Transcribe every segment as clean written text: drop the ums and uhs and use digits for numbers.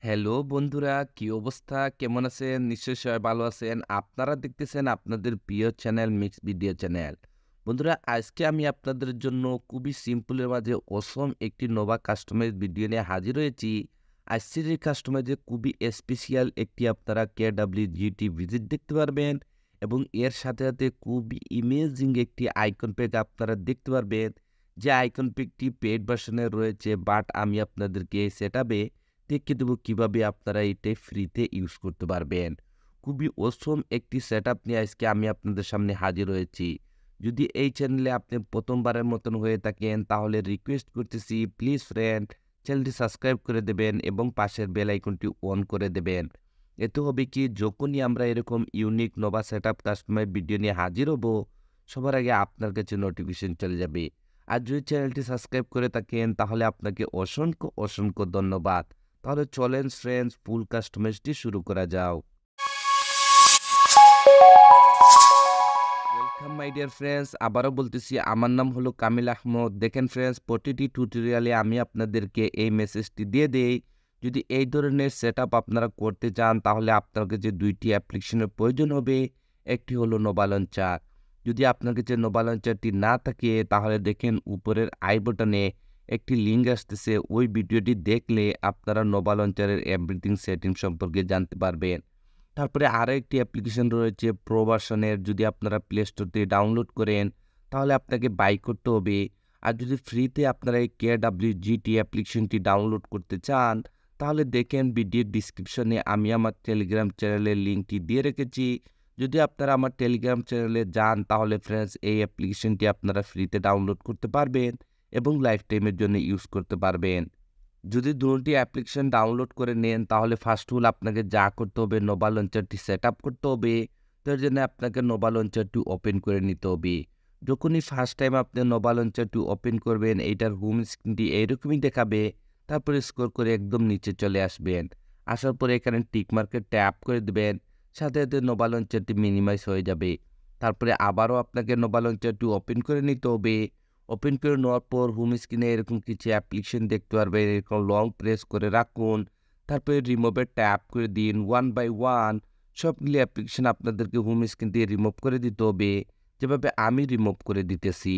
Hello বন্ধুরা, কি অবস্থা? কেমন আছেন? নিশ্চয়ই সবাই ভালো আছেন। আপনারা দেখতেছেন আপনাদের প্রিয় চ্যানেল মিক্স ভিডিও চ্যানেল। বন্ধুরা, আজকে আমি আপনাদের জন্য খুবই সিম্পলের মাঝে অসম একটি নোভা কাস্টমাইজ ভিডিও নিয়ে হাজির হয়েছি। আজকের এই কাস্টমাইজে খুবই স্পেশাল একটি আপনারা KWGT ভিজিট দেখতে পারবেন এবং এর সাথে সাথে খুবই ইমেজিং একটি আইকন প্যাক আপনারা দেখতে পারবেন। যে আইকন প্যাকটি পেইড ভার্সনে রয়েছে, বাট আমি আপনাদেরকে এই সেটআপে দেখিয়ে দেবো কিভাবে আপনারা এটা ফ্রিতে ইউজ করতে পারবেন। খুবই অসম একটি সেটআপ নিয়ে আজকে আমি আপনাদের সামনে হাজির হয়েছি। যদি এই চ্যানেলে আপনি প্রথমবারের মতন হয়ে থাকেন তাহলে রিকোয়েস্ট করতেছি, প্লিজ ফ্রেন্ড চ্যানেলটি সাবস্ক্রাইব করে দেবেন এবং পাশের বেল আইকনটি অন করে দেবেন। এতে হবে কি, যখনই আমরা এরকম unique nova setup customise video নিয়ে হাজির হব, সবার আগে আপনার কাছে নোটিফিকেশন চলে যাবে। আর যদি চ্যানেলটি সাবস্ক্রাইব করে থাকেন তাহলে আপনাকে অসংখ্য অসংখ্য ধন্যবাদ। তাহলে চলেন ফ্রেন্ডস, ফুল কাস্টমাইজটি শুরু করা যাও। ওয়েলকাম মাই ডিয়ার ফ্রেন্ডস, আবারও বলতেছি আমার নাম হলো কামিল আহমদ। দেখেন ফ্রেন্ডস, প্রতিটি টিউটোরিয়ালে আমি আপনাদেরকে এই মেসেজটি দিয়ে দেই, যদি এই ধরনের সেটআপ আপনারা করতে চান তাহলে আপনার কাছে দুইটি অ্যাপ্লিকেশনের প্রয়োজন হবে। একটি হলো নোভা লঞ্চার। যদি আপনার কাছে নোভা লঞ্চারটি না থাকে তাহলে দেখেন উপরের আই বাটনে একটি লিঙ্ক আসতেছে, ওই ভিডিওটি দেখলে আপনারা নোভা লঞ্চারের এভরিথিং সেটিং সম্পর্কে জানতে পারবেন। তারপরে আরও একটি অ্যাপ্লিকেশন রয়েছে প্রো ভার্সনের, যদি আপনারা প্লে স্টোর থেকে ডাউনলোড করেন তাহলে আপনাকে বাই করতে হবে। আর যদি ফ্রিতে আপনারা এই KWGT অ্যাপ্লিকেশনটি ডাউনলোড করতে চান তাহলে দেখেন ভিডিওর ডিসক্রিপশনে আমি আমার টেলিগ্রাম চ্যানেলের লিঙ্কটি দিয়ে রেখেছি। যদি আপনারা আমার টেলিগ্রাম চ্যানেলে যান তাহলে ফ্রেন্ডস এই অ্যাপ্লিকেশনটি আপনারা ফ্রিতে ডাউনলোড করতে পারবেন এবং লাইফ টাইমের জন্য ইউজ করতে পারবেন। যদি দুটি অ্যাপ্লিকেশন ডাউনলোড করে নেন তাহলে ফার্স্ট হল আপনাকে যা করতে হবে, নোভা লঞ্চারটি সেট আপ করতে হবে। তো এর জন্য আপনাকে নোভা লঞ্চারটি ওপেন করে নিতে হবে। যখনই ফার্স্ট টাইম আপনি নোভা লঞ্চারটি ওপেন করবেন এইটার হোম স্ক্রিনটি এইরকমই দেখাবে। তারপরে স্ক্রল করে একদম নিচে চলে আসবেন। আসার পরে এখানে টিক মার্কে ট্যাপ করে দেবেন, সাথে সাথে নোভা লঞ্চারটি মিনিমাইজ হয়ে যাবে। তারপরে আবারও আপনাকে নোভা লঞ্চারটি ওপেন করে নিতে হবে। ওপেন করে নেওয়ার পর হোম স্ক্রিনে এরকম কিছু অ্যাপ্লিকেশন দেখতে পারবেন, এরকম লং প্রেস করে রাখুন। তারপরে রিমুভে ট্যাপ করে দিন। ওয়ান বাই ওয়ান সবগুলি অ্যাপ্লিকেশন আপনাদেরকে হোম স্ক্রিন দিয়ে রিমুভ করে দিতে হবে, যেভাবে আমি রিমুভ করে দিতেছি।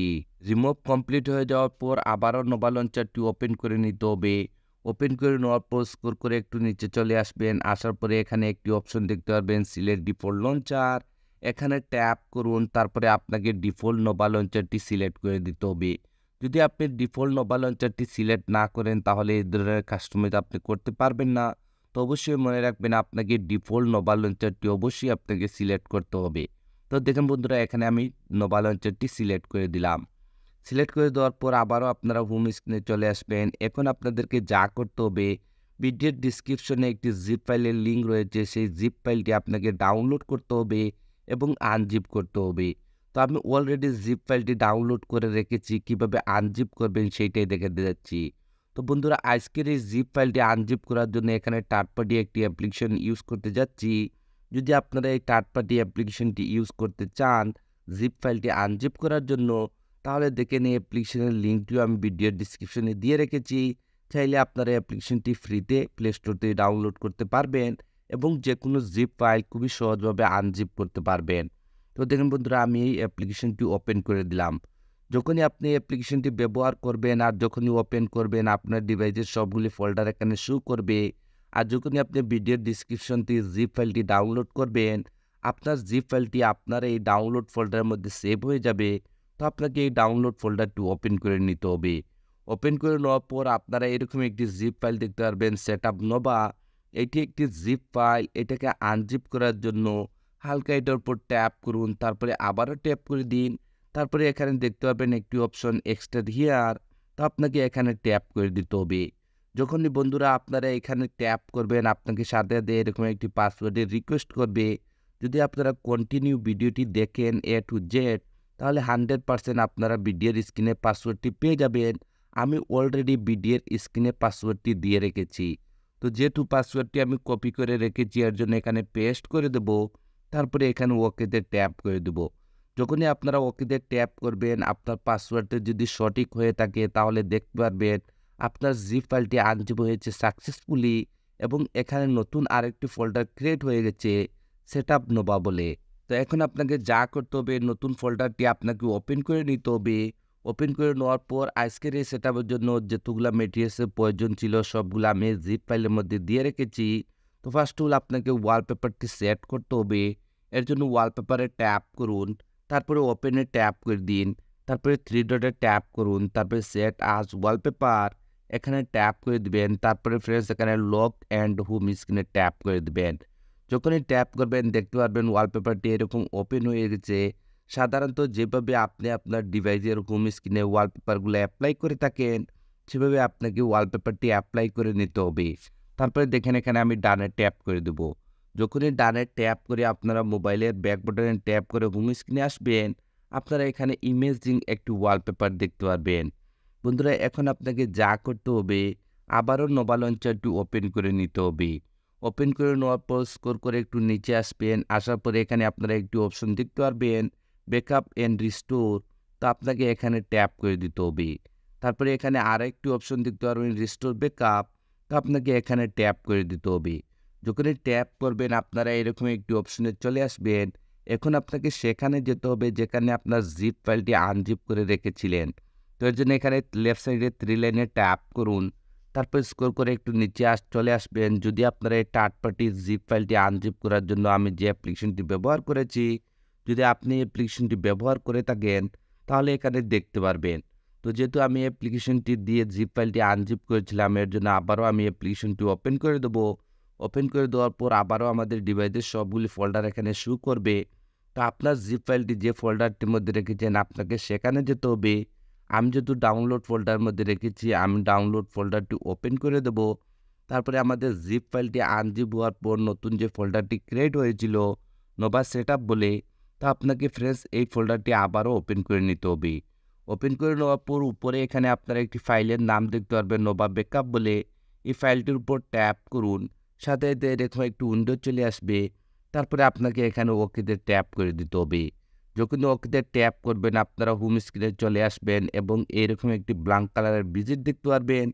রিমুভ কমপ্লিট হয়ে যাওয়ার পর আবারও নোভা লঞ্চারটি ওপেন করে নিতে হবে। ওপেন করে নেওয়ার পর স্ক্রল করে একটু নিচে চলে আসবেন। আসার পরে এখানে একটি অপশন দেখতে পারবেন, সিলেক্ট ডিফল্ট লঞ্চার। এখানে ট্যাপ করুন, তারপরে আপনাকে ডিফল্ট নোভা লঞ্চারটি সিলেক্ট করে দিতে হবে। যদি আপনি ডিফল্ট নোভা লঞ্চারটি সিলেক্ট না করেন তাহলে এই ধরনের কাস্টমাইজ আপনি করতে পারবেন না। তো অবশ্যই মনে রাখবেন আপনাকে ডিফল্ট নোভা লঞ্চারটি অবশ্যই আপনাকে সিলেক্ট করতে হবে। তো দেখেন বন্ধুরা, এখানে আমি নোভা লঞ্চারটি সিলেক্ট করে দিলাম। সিলেক্ট করে দেওয়ার পর আবারও আপনারা হোম স্ক্রিনে চলে আসবেন। এখন আপনাদেরকে যা করতে হবে, ভিডিওর ডিসক্রিপশনে একটি জিপ ফাইলের লিঙ্ক রয়েছে, সেই জিপ ফাইলটি আপনাকে ডাউনলোড করতে হবে এবং আনজিপ করতে হবে। তো আমি অলরেডি জিপ ফাইলটি ডাউনলোড করে রেখেছি, কিভাবে আনজিপ করবেন সেইটাই দেখে যাচ্ছি। তো বন্ধুরা, আজকের এই জিপ ফাইলটি আনজিপ করার জন্য এখানে থার্ড পার্টি একটি অ্যাপ্লিকেশন ইউজ করতে যাচ্ছি। যদি আপনারা এই থার্ড পার্টি অ্যাপ্লিকেশনটি ইউজ করতে চান জিপ ফাইলটি আনজিপ করার জন্য, তাহলে দেখে নিয়ে অ্যাপ্লিকেশনের লিঙ্কটিও আমি ভিডিওর ডিসক্রিপশনে দিয়ে রেখেছি। চাইলে আপনারা অ্যাপ্লিকেশনটি ফ্রিতে প্লে স্টোর থেকে ডাউনলোড করতে পারবেন এবং যে কোনো জিপ ফাইল খুবই সহজভাবে আনজিপ করতে পারবেন। তো দেখুন বন্ধুরা, আমি এই অ্যাপ্লিকেশনটি ওপেন করে দিলাম। যখনই আপনি অ্যাপ্লিকেশনটি ব্যবহার করবেন আর যখনই ওপেন করবেন আপনার ডিভাইসের সবগুলি ফোল্ডার এখানে শো করবে। আর যখনই আপনি ভিডিওর ডিসক্রিপশন থেকে জিপ ফাইলটি ডাউনলোড করবেন, আপনার জিপ ফাইলটি আপনার এই ডাউনলোড ফোল্ডারের মধ্যে সেভ হয়ে যাবে। তো আপনাকে এই ডাউনলোড ফোল্ডারটি ওপেন করে নিতে হবে। ওপেন করে নেওয়ার পর আপনারা এরকম একটি জিপ ফাইল দেখতে পারবেন, সেটআপ নোভা। এটি একটি জিপ ফাইল। এটাকে আনজিপ করার জন্য হালকা এটার উপর ট্যাপ করুন, তারপরে আবারও ট্যাপ করে দিন। তারপরে এখানে দেখতে পাবেন একটি অপশন এক্সট্রাক্ট হিয়ার। তো আপনাকে এখানে ট্যাপ করে দিতে হবে। যখনই বন্ধুরা আপনারা এখানে ট্যাপ করবেন আপনাকে সাথে সাথে এরকম একটি পাসওয়ার্ডের রিকোয়েস্ট করবে। যদি আপনারা কন্টিনিউ ভিডিওটি দেখেন এ টু জেড তাহলে 100% আপনারা ভিডিওর স্ক্রিনে পাসওয়ার্ডটি পেয়ে যাবেন। আমি অলরেডি ভিডিওর স্ক্রিনে পাসওয়ার্ডটি দিয়ে রেখেছি। তো যেহেতু পাসওয়ার্ডটি আমি কপি করে রেখেছি এর জন্য এখানে পেস্ট করে দেব। তারপরে এখানে ওকেতে ট্যাপ করে দেব। যখনই আপনারা ওকেতে ট্যাপ করবেন আপনার পাসওয়ার্ডটা যদি সঠিক হয়ে থাকে তাহলে দেখতে পারবেন আপনার জিপ ফাইলটি আনজিপ হয়েছে সাকসেসফুলি এবং এখানে নতুন আরেকটি ফোল্ডার ক্রিয়েট হয়ে গেছে সেটআপ নোভা বলে। তো এখন আপনাকে যা করতে হবে নতুন ফোল্ডারটি আপনাকে ওপেন করে নিতে হবে। ওপেন করে নেওয়ার পর আজকের এই সেটআপের জন্য যতগুলা ম্যাটেরিয়ালসের প্রয়োজন ছিল সবগুলো আমি জিপ ফাইলের মধ্যে দিয়ে রেখেছি। তো ফার্স্ট অফ অল আপনাকে ওয়ালপেপারটি সেট করতে হবে। এর জন্য ওয়ালপেপারে ট্যাপ করুন, তারপরে ওপেনে ট্যাপ করে দিন, তারপরে 3 ডটে ট্যাপ করুন, তারপরে সেট আজ ওয়ালপেপার এখানে ট্যাপ করে দিবেন। তারপরে ফ্রেন্ডস এখানে লক অ্যান্ড হোম স্ক্রিনে ট্যাপ করে দিবেন। যখনই ট্যাপ করবেন দেখতে পারবেন ওয়ালপেপারটি এরকম ওপেন হয়ে গেছে। সাধারণত যেভাবে আপনি আপনার ডিভাইসের হোম স্ক্রিনে ওয়ালপেপারগুলো অ্যাপ্লাই করে থাকেন সেভাবে আপনাকে ওয়ালপেপারটি অ্যাপ্লাই করে নিতে হবে। তারপরে দেখেন এখানে আমি ডানে ট্যাপ করে দেব। যখনই ডানে ট্যাপ করে আপনারা মোবাইলের ব্যাক বাটনে ট্যাপ করে হোম স্ক্রিনে আসবেন, আপনারা এখানে ইমেজিং একটি ওয়ালপেপার দেখতে পারবেন। বন্ধুরা এখন আপনাকে যা করতে হবে আবারও নোভা লঞ্চারটি ওপেন করে নিতে হবে। ওপেন করে নেওয়ার পর স্ক্রল করে একটু নিচে আসবেন। আসার পরে এখানে আপনারা একটি অপশন দেখতে পারবেন ব্যাকআপ অ্যান্ড রিস্টোর। তো আপনাকে এখানে ট্যাপ করে দিতে হবে। তারপরে এখানে আরেকটি অপশন দেখতে পারবেন রিস্টোর ব্যাকআপ। তো আপনাকে এখানে ট্যাপ করে দিতে হবে। যখনই ট্যাপ করবেন আপনারা এরকম একটি অপশনে চলে আসবেন। এখন আপনাকে সেখানে যেতে হবে যেখানে আপনার জিপ ফাইলটি আনজিপ করে রেখেছিলেন। তো এর জন্য এখানে লেফট সাইডে 3 লাইনে ট্যাপ করুন। তারপর স্ক্রল করে একটু নিচে চলে আসবেন। যদি আপনারা এই থার্ড পার্টি জিপ ফাইলটি আনজিপ করার জন্য আমি যে অ্যাপ্লিকেশনটি ব্যবহার করেছি, যদি আপনি অ্যাপ্লিকেশনটি ব্যবহার করে থাকেন তাহলে এখানে দেখতে পারবেন। তো যেহেতু আমি অ্যাপ্লিকেশনটি দিয়ে জিপ ফাইলটি আনজিপ করেছিলাম এর জন্য আবারও আমি অ্যাপ্লিকেশনটি ওপেন করে দেবো। ওপেন করে দেওয়ার পর আবারও আমাদের ডিভাইসের সবগুলি ফোল্ডার এখানে শো করবে। তো আপনার জিপ ফাইলটি যে ফোল্ডারটির মধ্যে রেখেছেন আপনাকে সেখানে যেতে হবে। আমি যেহেতু ডাউনলোড ফোল্ডারের মধ্যে রেখেছি আমি ডাউনলোড ফোল্ডারটি ওপেন করে দেব। তারপরে আমাদের জিপ ফাইলটি আনজিপ হওয়ার পর নতুন যে ফোল্ডারটি ক্রিয়েট হয়েছিল নোভা সেটআপ বলে, তো আপনাকে ফ্রেন্ডস এই ফোল্ডারটি আবারও ওপেন করে নিতে হবে। ওপেন করে নেওয়ার পর উপরে এখানে আপনারা একটি ফাইলের নাম দেখতে পারবেন নোভা ব্যাকআপ বলে। এই ফাইলটির উপর ট্যাপ করুন, সাথে সাথে এরকম একটু উইন্ডো চলে আসবে। তারপরে আপনাকে এখানে ওকেতে ট্যাপ করে দিতে হবে। যখন ওকেতে ট্যাপ করবেন আপনারা হোম স্ক্রিনে চলে আসবেন এবং এরকম একটি ব্ল্যাঙ্ক কালারের ভিজিট দেখতে পারবেন।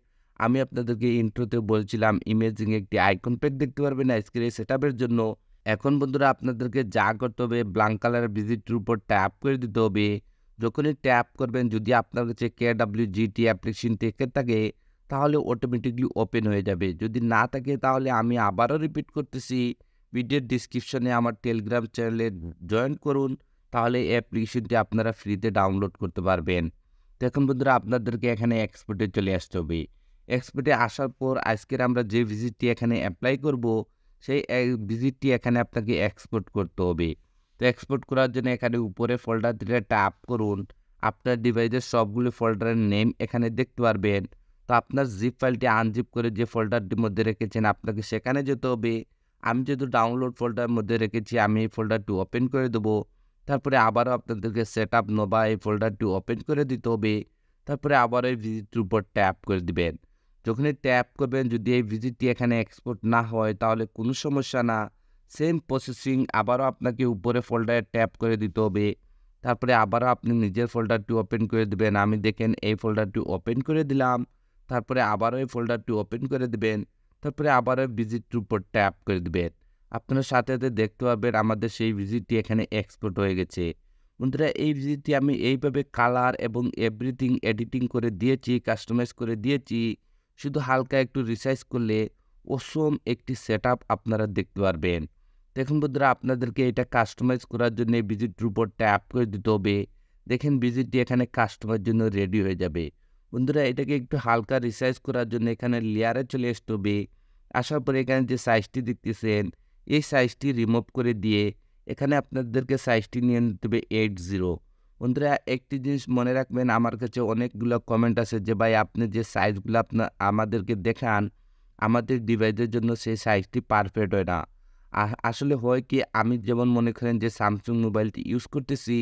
আমি আপনাদেরকে ইন্ট্রোতে বলছিলাম ইমেজিং একটি আইকন প্যাক দেখতে পারবেন স্ক্রিনে সেটআপের জন্য। এখন বন্ধুরা আপনাদেরকে যা করতে হবে ব্ল্যাঙ্ক কালারের ভিজিটের উপর ট্যাপ করে দিতে হবে। যখনই ট্যাপ করবেন যদি আপনার কাছে KWGT অ্যাপ্লিকেশন থেকে থাকে তাহলে অটোমেটিকলি ওপেন হয়ে যাবে। যদি না থাকে তাহলে আমি আবারও রিপিট করতেছি, ভিডিওর ডিসক্রিপশনে আমার টেলিগ্রাম চ্যানেলে জয়েন করুন, তাহলে এই অ্যাপ্লিকেশনটি আপনারা ফ্রিতে ডাউনলোড করতে পারবেন। তো এখন বন্ধুরা আপনাদেরকে এখানে এক্সপোর্টে চলে আসতে হবে। এক্সপোর্টে আসার পর আজকের আমরা যে ভিজিটটি এখানে অ্যাপ্লাই করব সেই ভিজিটটি এখানে আপনাকে এক্সপোর্ট করতে হবে। তো এক্সপোর্ট করার জন্য এখানে উপরে ফোল্ডার দিলে ট্যাপ করুন। আপনার ডিভাইসের সবগুলো ফোল্ডারের নেম এখানে দেখতে পারবেন। তো আপনার জিপ ফাইলটি আনজিপ করে যে ফোল্ডারটির মধ্যে রেখেছেন আপনাকে সেখানে যেতে হবে। আমি যেহেতু ডাউনলোড ফোল্ডারের মধ্যে রেখেছি আমি এই ফোল্ডারটি ওপেন করে দেবো। তারপরে আবারও আপনাদেরকে সেটআপ নোভা এই ফোল্ডারটি ওপেন করে দিতে হবে। তারপরে আবারও এই ভিজিটের উপর ট্যাপ করে দিবেন। যখনই ট্যাপ করবেন যদি এই ভিজিটটি এখানে এক্সপোর্ট না হয় তাহলে কোনো সমস্যা না, সেম প্রসেসিং আবারও আপনাকে উপরে ফোল্ডারে ট্যাপ করে দিতে হবে। তারপরে আবারও আপনি নিজের ফোল্ডারটি ওপেন করে দিবেন। আমি দেখেন এই ফোল্ডারটি ওপেন করে দিলাম। তারপরে আবারও এই ফোল্ডারটি ওপেন করে দিবেন। তারপরে আবারও ভিজিটের উপর ট্যাপ করে দিবেন। আপনারা সাথে সাথে দেখতে পাবেন আমাদের সেই ভিজিটটি এখানে এক্সপোর্ট হয়ে গেছে। বন্ধুরা এই ভিজিটটি আমি এইভাবে কালার এবং এভরিথিং এডিটিং করে দিয়েছি, কাস্টমাইজ করে দিয়েছি। শুধু হালকা একটু রিসাইজ করলে অসম একটি সেটআপ আপনারা দেখতে পারবেন। দেখুন বন্ধুরা আপনাদেরকে এটা কাস্টমাইজ করার জন্য এই ভিজিটের উপর ট্যাপ করে দিতে হবে। দেখেন ভিজিটটি এখানে কাস্টমাইজের জন্য রেডি হয়ে যাবে। বন্ধুরা এটাকে একটু হালকা রিসাইজ করার জন্য এখানে লেয়ারে চলে আসতে হবে। আসার পরে এখানে যে সাইজটি দেখতেছেন এই সাইজটি রিমুভ করে দিয়ে এখানে আপনাদেরকে সাইজটি নিয়ে নিতে হবে 80। বন্ধুরা একটি জিনিস মনে রাখবেন আমার কাছে অনেকগুলো কমেন্ট আছে যে ভাই আপনি যে সাইজগুলো আমাদেরকে দেখান আমাদের ডিভাইসের জন্য সেই সাইজটি পারফেক্ট হয় না। আসলে হয় কি আমি যেমন মনে করেন যে স্যামসাং মোবাইলটি ইউজ করতেছি,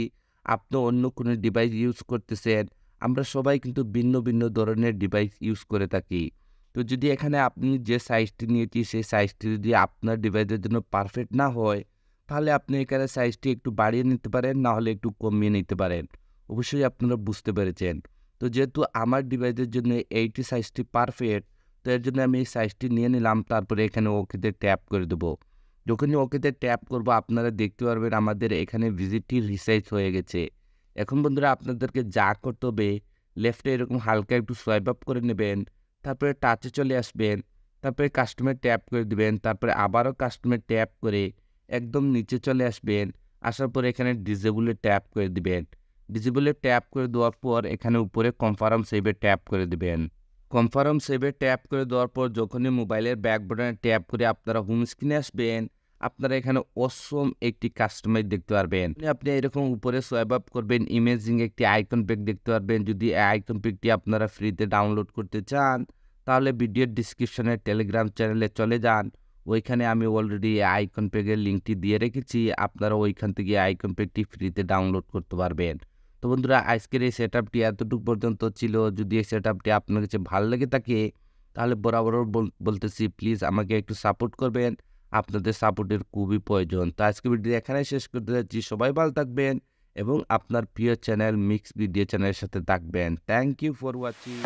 আপনি অন্য কোনো ডিভাইস ইউজ করতেছেন, আমরা সবাই কিন্তু ভিন্ন ভিন্ন ধরনের ডিভাইস ইউজ করে থাকি। তো যদি এখানে আপনি যে সাইজটি নিয়েছি সেই সাইজটি যদি আপনার ডিভাইসের জন্য পারফেক্ট না হয় তাহলে আপনি এখানে সাইজটি একটু বাড়িয়ে নিতে পারেন, না হলে একটু কমিয়ে নিতে পারেন। অবশ্যই আপনারা বুঝতে পেরেছেন। তো যেহেতু আমার ডিভাইসের জন্য 80 সাইজটি পারফেক্ট, তো এর জন্য আমি এই সাইজটি নিয়ে নিলাম। তারপরে এখানে ওকেতে ট্যাপ করে দেবো। যখনই ওকেতে ট্যাপ করব আপনারা দেখতে পারবেন আমাদের এখানে ভিজিটটি রিসাইজ হয়ে গেছে। এখন বন্ধুরা আপনাদেরকে যা করতে হবে লেফটে এরকম হালকা একটু সোয়াইপ আপ করে নেবেন। তারপরে টাচে চলে আসবেন। তারপরে কাস্টমার ট্যাপ করে দিবেন। তারপরে আবারও কাস্টমার ট্যাপ করে একদম নিচে চলে আসবেন। আসার পর এখানে ডিসেবলে ট্যাপ করে দিবেন। ডিসেবলে ট্যাপ করে দেওয়ার পর এখানে উপরে কনফার্ম সেভে ট্যাপ করে দিবেন। কনফার্ম সেভে ট্যাপ করে দেওয়ার পর যখনই মোবাইলের ব্যাক বাটনে ট্যাপ করে আপনারা হোম স্ক্রিনে আসবেন, আপনারা এখানে অসম একটি কাস্টমাইজ দেখতে পারবেন। আপনি এরকম উপরে সোয়াইপ আপ করবেন, ইমেজিং একটি আইকন প্যাক দেখতে পারবেন। যদি এই আইকন প্যাকটি আপনারা ফ্রিতে ডাউনলোড করতে চান তাহলে ভিডিওর ডিসক্রিপশনে টেলিগ্রাম চ্যানেলে চলে যান। ওইখানে আমি অলরেডি এই আইকন প্যাকের লিঙ্কটি দিয়ে রেখেছি। আপনারা ওইখান থেকে আইকন প্যাকটি ফ্রিতে ডাউনলোড করতে পারবেন। তো বন্ধুরা আজকের এই সেটআপটি এতটুকু পর্যন্ত ছিল। যদি এই সেটআপটি আপনার কাছে ভালো লেগে থাকে তাহলে বরাবর বলতেছি প্লিজ আমাকে একটু সাপোর্ট করবেন। আপনাদের সাপোর্টের খুবই প্রয়োজন। তো আজকে ভিডিও এখানেই শেষ করতে যাচ্ছি। সবাই ভালো থাকবেন এবং আপনার প্রিয় চ্যানেল মিক্স ভিডিও চ্যানেলের সাথে থাকবেন। Thank you for watching.